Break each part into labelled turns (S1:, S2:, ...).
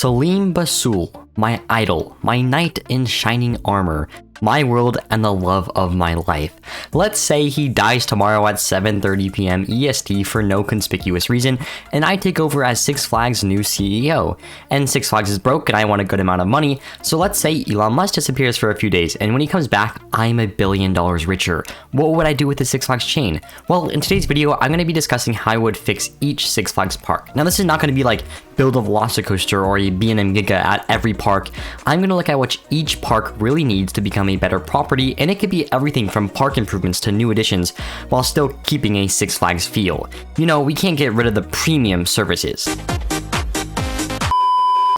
S1: Salim Basul, my idol, my knight in shining armor, my world and the love of my life. Let's say he dies tomorrow at 7:30 p.m. EST for no conspicuous reason, and I take over as Six Flags' new CEO. And Six Flags is broke and I want a good amount of money, so let's say Elon Musk disappears for a few days, and when he comes back, I'm $1 billion richer. What would I do with the Six Flags chain? Well, in today's video, I'm going to be discussing how I would fix each Six Flags park. Now, this is not going to be like build a velocicoaster or a B&M Giga at every park. I'm going to look at what each park really needs to become a better property, and it could be everything from park improvements to new additions while still keeping a Six Flags feel. You know, we can't get rid of the premium services.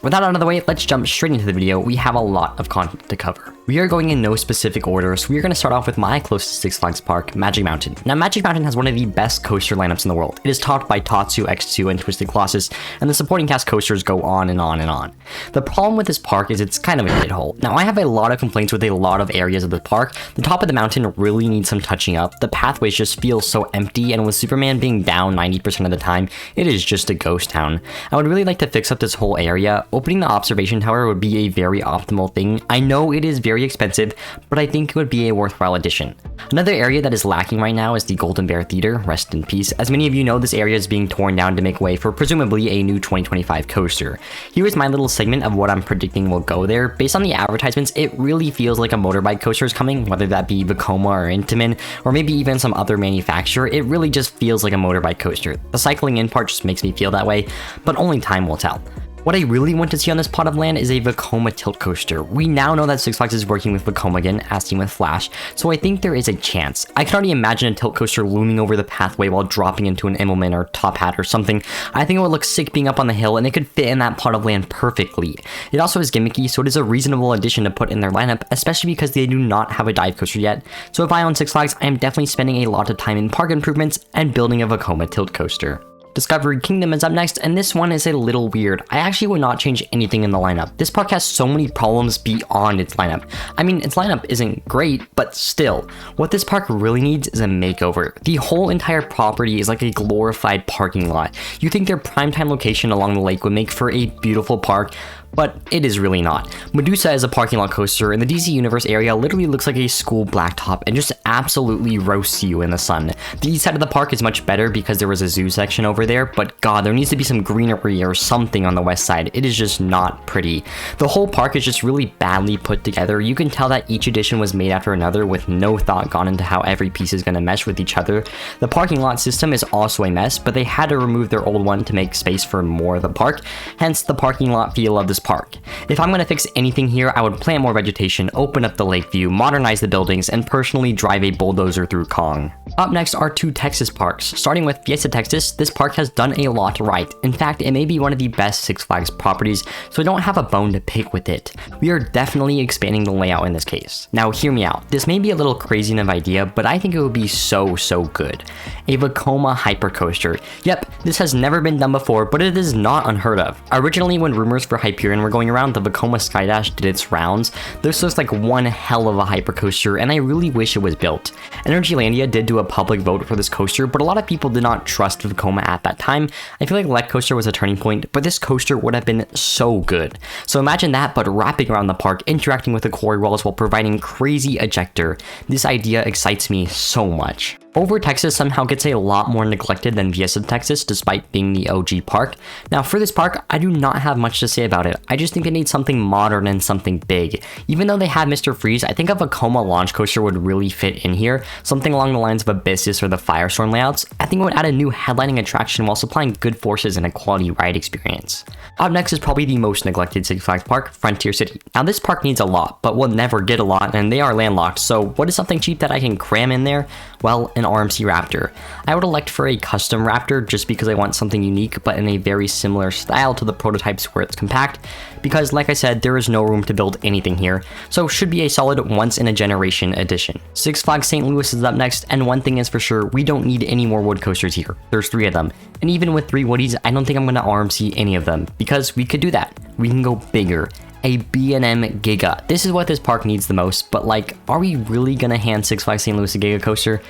S1: With that out of the way, let's jump straight into the video. We have a lot of content to cover. We are going in no specific order, so we are going to start off with my closest Six Flags park, Magic Mountain. Now, Magic Mountain has one of the best coaster lineups in the world. It is topped by Tatsu, X2, and Twisted Colossus, and the supporting cast coasters go on and on and on. The problem with this park is it's kind of a shithole. Now, I have a lot of complaints with a lot of areas of the park. The top of the mountain really needs some touching up. The pathways just feel so empty, and with Superman being down 90% of the time, it is just a ghost town. I would really like to fix up this whole area. Opening the observation tower would be a very optimal thing. I know it is very expensive, but I think it would be a worthwhile addition. Another area that is lacking right now is the Golden Bear Theater, rest in peace. As many of you know, this area is being torn down to make way for presumably a new 2025 coaster. Here is my little segment of what I'm predicting will go there. Based on the advertisements, it really feels like a motorbike coaster is coming, whether that be Voma or Intamin, or maybe even some other manufacturer. It really just feels like a motorbike coaster. The cycling in part just makes me feel that way, but only time will tell. What I really want to see on this plot of land is a Vekoma tilt coaster. We now know that Six Flags is working with Vekoma again, as seen with Flash, so I think there is a chance. I can already imagine a tilt coaster looming over the pathway while dropping into an Immelman or Top Hat or something. I think it would look sick being up on the hill, and it could fit in that plot of land perfectly. It also is gimmicky, so it is a reasonable addition to put in their lineup, especially because they do not have a dive coaster yet. So if I own Six Flags, I am definitely spending a lot of time in park improvements and building a Vekoma tilt coaster. Discovery Kingdom is up next, and this one is a little weird. I actually would not change anything in the lineup. This park has so many problems beyond its lineup. I mean, its lineup isn't great, but still. What this park really needs is a makeover. The whole entire property is like a glorified parking lot. You think their primetime location along the lake would make for a beautiful park, but it is really not. Medusa is a parking lot coaster, and the DC Universe area literally looks like a school blacktop and just absolutely roasts you in the sun. The east side of the park is much better because there was a zoo section over there, but god, there needs to be some greenery or something on the west side. It is just not pretty. The whole park is just really badly put together. You can tell that each edition was made after another with no thought gone into how every piece is going to mesh with each other. The parking lot system is also a mess, but they had to remove their old one to make space for more of the park, hence the parking lot feel of this park. If I'm going to fix anything here, I would plant more vegetation, open up the lake view, modernize the buildings, and personally drive a bulldozer through Kong. Up next are two Texas parks. Starting with Fiesta Texas, this park has done a lot right. In fact, it may be one of the best Six Flags properties, so I don't have a bone to pick with it. We are definitely expanding the layout in this case. Now hear me out. This may be a little crazy of idea, but I think it would be so good. A Vekoma hypercoaster. Yep, this has never been done before, but it is not unheard of. Originally, when rumors for Hyperion were going around, the Vekoma Skydash did its rounds. This looks like one hell of a hypercoaster, and I really wish it was built. Energylandia did do a public vote for this coaster, but a lot of people did not trust Vekoma at that time. I feel like Let Coaster was a turning point, but this coaster would have been so good. So imagine that, but wrapping around the park, interacting with the quarry walls while providing crazy ejector. This idea excites me so much. Over Texas somehow gets a lot more neglected than Fiesta Texas, despite being the OG park. Now for this park, I do not have much to say about it. I just think it needs something modern and something big. Even though they have Mr. Freeze, I think a Vekoma launch coaster would really fit in here. Something along the lines of Abyssus or the Firestorm layouts. I think it would add a new headlining attraction while supplying good forces and a quality ride experience. Up next is probably the most neglected Six Flags park, Frontier City. Now this park needs a lot, but will never get a lot, and they are landlocked, so what is something cheap that I can cram in there? Well, an RMC Raptor. I would elect for a custom Raptor just because I want something unique but in a very similar style to the prototypes where it's compact, because like I said, there is no room to build anything here, so should be a solid once in a generation addition. Six Flags St. Louis is up next, and one thing is for sure, we don't need any more wood coasters here. There's 3 of them, and even with 3 woodies, I don't think I'm going to RMC any of them, because we could do that. We can go bigger. A B&M Giga. This is what this park needs the most, but like, are we really gonna hand Six Flags St. Louis a Giga coaster?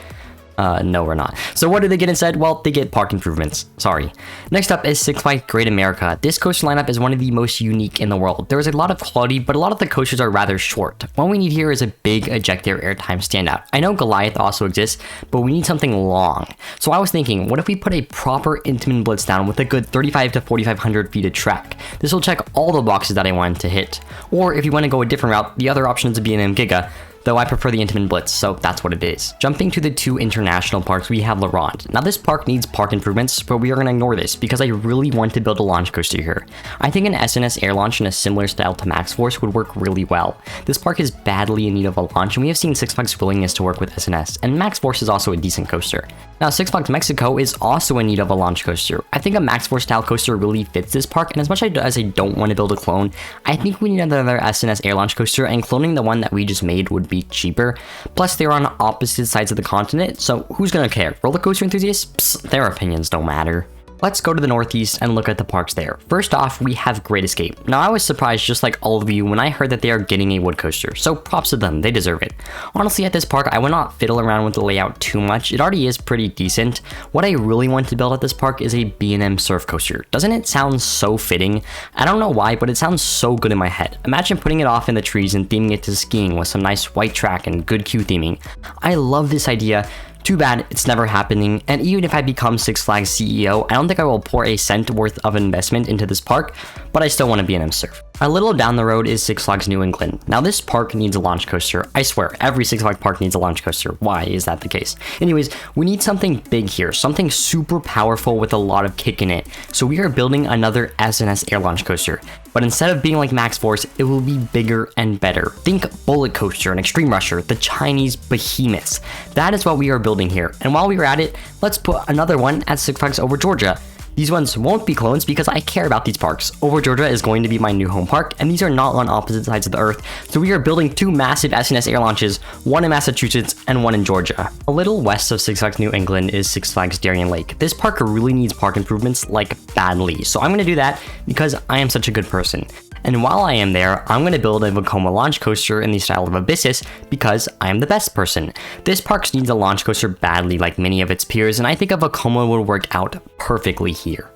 S1: No, we're not. So what do they get instead? Well, they get park improvements. Sorry. Next up is Six Flags Great America. This coaster lineup is one of the most unique in the world. There is a lot of quality, but a lot of the coasters are rather short. What we need here is a big ejector airtime standout. I know Goliath also exists, but we need something long. So I was thinking, what if we put a proper Intamin Blitz down with a good 35 to 4,500 feet of track? This will check all the boxes that I wanted to hit. Or if you want to go a different route, the other option is a B&M Giga, though I prefer the Intamin Blitz, so that's what it is. Jumping to the two international parks, we have Laurent. Now this park needs park improvements, but we are going to ignore this because I really want to build a launch coaster here. I think an SNS air launch in a similar style to Max Force would work really well. This park is badly in need of a launch, and we have seen Six Flags' willingness to work with SNS, and Max Force is also a decent coaster. Now Six Flags Mexico is also in need of a launch coaster. I think a Max Force style coaster really fits this park, and as much as I don't want to build a clone, I think we need another SNS air launch coaster, and cloning the one that we just made would be cheaper. Plus, they're on opposite sides of the continent, so who's gonna care? Roller coaster enthusiasts? Psst, their opinions don't matter. Let's go to the Northeast and look at the parks there. First off, we have Great Escape. Now, I was surprised just like all of you when I heard that they are getting a wood coaster, so props to them, they deserve it. Honestly, at this park, I would not fiddle around with the layout too much. It already is pretty decent. What I really want to build at this park is a B&M surf coaster. Doesn't it sound so fitting? I don't know why, but it sounds so good in my head. Imagine putting it off in the trees and theming it to skiing with some nice white track and good queue theming. I love this idea. Too bad it's never happening, and even if I become Six Flags CEO, I don't think I will pour a cent worth of investment into this park, but I still want to B&M surf. A little down the road is Six Flags New England. Now this park needs a launch coaster. I swear, every Six Flags park needs a launch coaster. Why is that the case? Anyways, we need something big here, something super powerful with a lot of kick in it. So we are building another SNS air launch coaster. But instead of being like Max Force, it will be bigger and better. Think Bullet Coaster and Extreme Rusher, the Chinese behemoths. That is what we are building here. And while we are at it, let's put another one at Six Flags Over Georgia. These ones won't be clones because I care about these parks. Over Georgia is going to be my new home park, and these are not on opposite sides of the earth, so we are building two massive SNS air launches, one in Massachusetts and one in Georgia. A little west of Six Flags New England is Six Flags Darien Lake. This park really needs park improvements, like badly, so I'm going to do that because I am such a good person. And while I am there, I'm going to build a Voma launch coaster in the style of Abyssus because I am the best person. This park needs a launch coaster badly like many of its peers, and I think a Voma would work out perfectly here.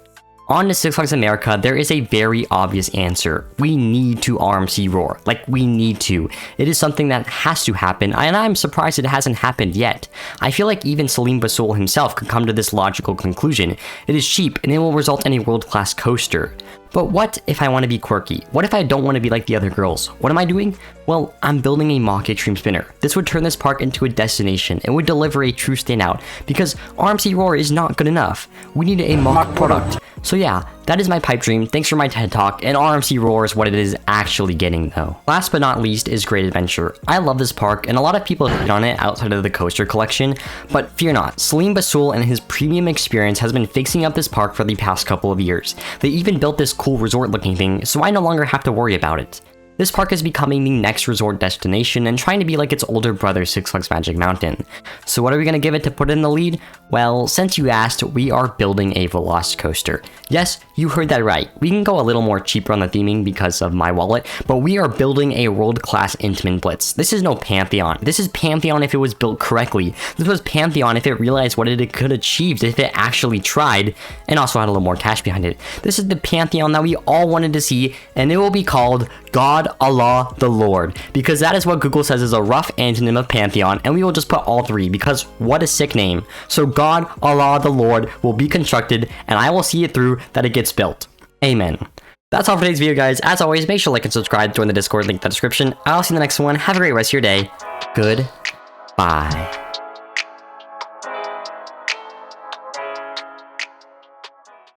S1: On to Six Flags America, there is a very obvious answer. We need to RMC Roar. Like, we need to. It is something that has to happen, and I'm surprised it hasn't happened yet. I feel like even Salim Basoul himself could come to this logical conclusion. It is cheap, and it will result in a world-class coaster. But what if I want to be quirky? What if I don't want to be like the other girls? What am I doing? Well, I'm building a mock Extreme Spinner. This would turn this park into a destination. It would deliver a true standout, because RMC Roar is not good enough. We need a mock product. So yeah, that is my pipe dream. Thanks for my TED Talk, and RMC Roar is what it is actually getting though. Last but not least is Great Adventure. I love this park, and a lot of people hate on it outside of the coaster collection, but fear not, Salim Basoul and his premium experience has been fixing up this park for the past couple of years. They even built this cool resort looking thing, so I no longer have to worry about it. This park is becoming the next resort destination and trying to be like its older brother Six Flags Magic Mountain. So what are we going to give it to put in the lead? Well, since you asked, we are building a velocicoaster. Yes, you heard that right. We can go a little more cheaper on the theming because of my wallet, but we are building a world-class Intamin Blitz. This is no Pantheon. This is Pantheon if it was built correctly. This was Pantheon if it realized what it could achieve if it actually tried and also had a little more cash behind it. This is the Pantheon that we all wanted to see, and it will be called God, Allah, the Lord, because that is what Google says is a rough antonym of Pantheon, and we will just put all three because what a sick name. So God, Allah, the Lord will be constructed, and I will see it through that it gets built. Amen. That's all for today's video, guys. As always, make sure to like and subscribe, join the Discord, link in the description. I'll see you in the next one. Have a great rest of your day. Goodbye.